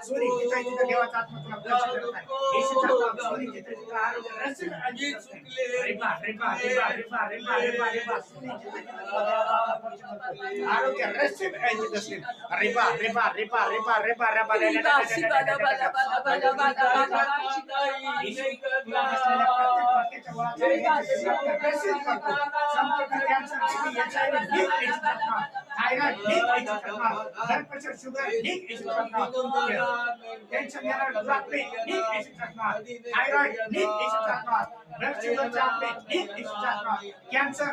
Sony जिथे जिथे देवाचा आत्मा तुला प्रवेश करत आहे येशूच्या नावात सोनी जिथे जिथे आरोग्य रसेल आणि रिबा रिबा रिबा रिबा रिबा रिबा रिबा सोनी जिथे जिथे आरोग्य रसेल आणि रसेल रिबा रिबा रिबा रिबा रिबा Riba sugar tension thyroid cancer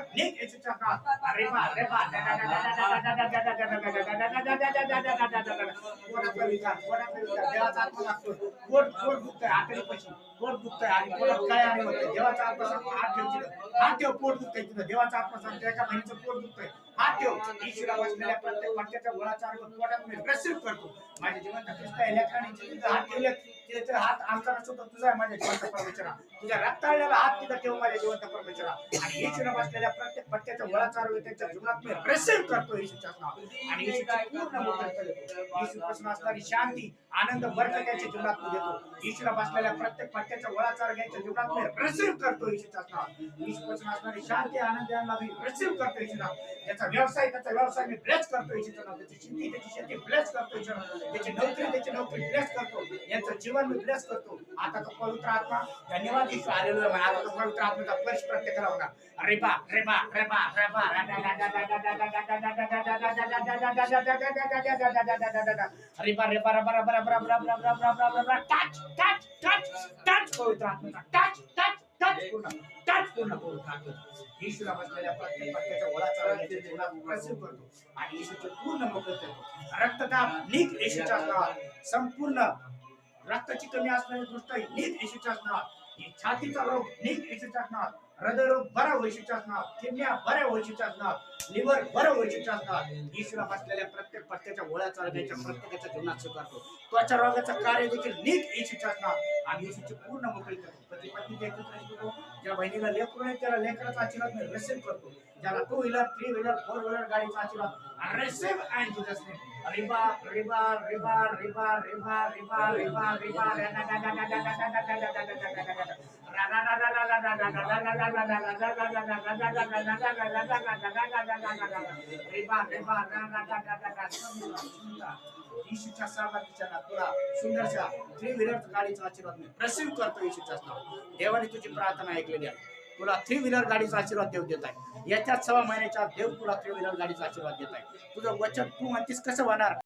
पोट दुखतंय आणि पोटात काय आणि होतंय देवाचा आत्मा सांगतो हात ठेव पोट दुखतंय तुझं देवाचा आत्मा सांगतो एका बहिणीचं पोट दुखतंय हात ठेव ईश्वरा बसलेल्या प्रत्येक वाक्याच्या गोळाचा पोटात मी रिसीव्ह करतो माझ्या जीवनात ख्रिस्ता इलेक्ट्रॉनिक हात ठेवले तिथे हात आमचा सुद्धा तुझा आहे माझ्या जीवनाचा परमेश्वरा तुझ्या रक्ताळलेला हात तिथं ठेव माझ्या जीवनाचा परमेश्वरा आणि ईश्वरा बसलेल्या प्रत्येक फटक्याच्या गोळाचा त्यांच्या जीवनात मी रिसीव्ह करतो येशूच्या नावात आणि येशूची पूर्ण मोकळी करतो येशूपासून असणारी शांती आनंद बरकत त्याच्या जीवनात मी देतो ईश्वरा बसलेल्या प्रत्येक फटक्याच्या गोळाचा त्यांच्या जीवनात मी रिसीव्ह करतो येशूच्या नावात येशूपासून असणारी शांती आनंद यांना मी रिसीव्ह करतो येशूच्या त्याचा व्यवसाय मी ब्लेस करतो येशूच्या नावात त्याची शेती ब्लेस करतो येशूच्या नावात त्याची नोकरी ब्लेस करतो यांचं जीवन मी ब्लेस करतो आता तो पवित्र आत्मा धन्यवाद येशू हालेलुया आता तो पवित्र आत्म्याचा स्पर्श प्रत्येकाला होणार रेबा रेबा रेबा रेबा रेबा रेबा रेबा टच टच टच टच पवित्र आत्म्याचा टच टच टच पूर्ण पवित्र आत्मा येशूला बसलेल्या प्रत्येक वाक्याच्या गोळाचा प्रसिद्ध करतो आणि येशूचे पूर्ण मोकळे करतो रक्तदाब नीट येशूच्या नावात संपूर्ण रक्ताची कमी असणारी दृष्ट नीट येशूच्या नावात छातीचा रोग नीट येशूच्या नावात हृदयरोग बरा येशूच्या नावात किडन्या बऱ्या येशूच्या नावात लिव्हर बरं येशूच्या नावात येशूला बसलेल्या प्रत्येक पत्त्याच्या गोळ्याचा त्याच्या प्रत्येकाच्या जीवनात स्वीकारतो त्वचा रोगाचं कार्य देखील नीट येशूच्या नावात आणि येशूची पूर्ण मोकळी करतो पती पत्नीच्या एकत्र करतो ज्या बहिणीला लेकरू आहे त्याला लेकराचा आशीर्वाद मी रिसीव्ह करतो ज्याला 2 व्हीलर 3 व्हीलर 4 व्हीलर गाडीचा आशीर्वाद रिसीव्ह इन जीसस नेम रिबा रिबा रिबा रिबा रिबा रिबा रिबा रिबा येशूच्या सामर्थ्याच्या नावात सुंदरशा 3 व्हीलर गाडीचा आशीर्वाद मी रिसीव्ह करतो येशूच्या नावात देवाने तुझी प्रार्थना ऐकलेली आहे तुला 3 व्हीलर गाडीचा आशीर्वाद देव देत आहे याच्यात 6 महिन्याच्या देव तुला 3 व्हीलर गाडीचा आशीर्वाद देत आहे तुझं वचन तू म्हणतीस कसं होणार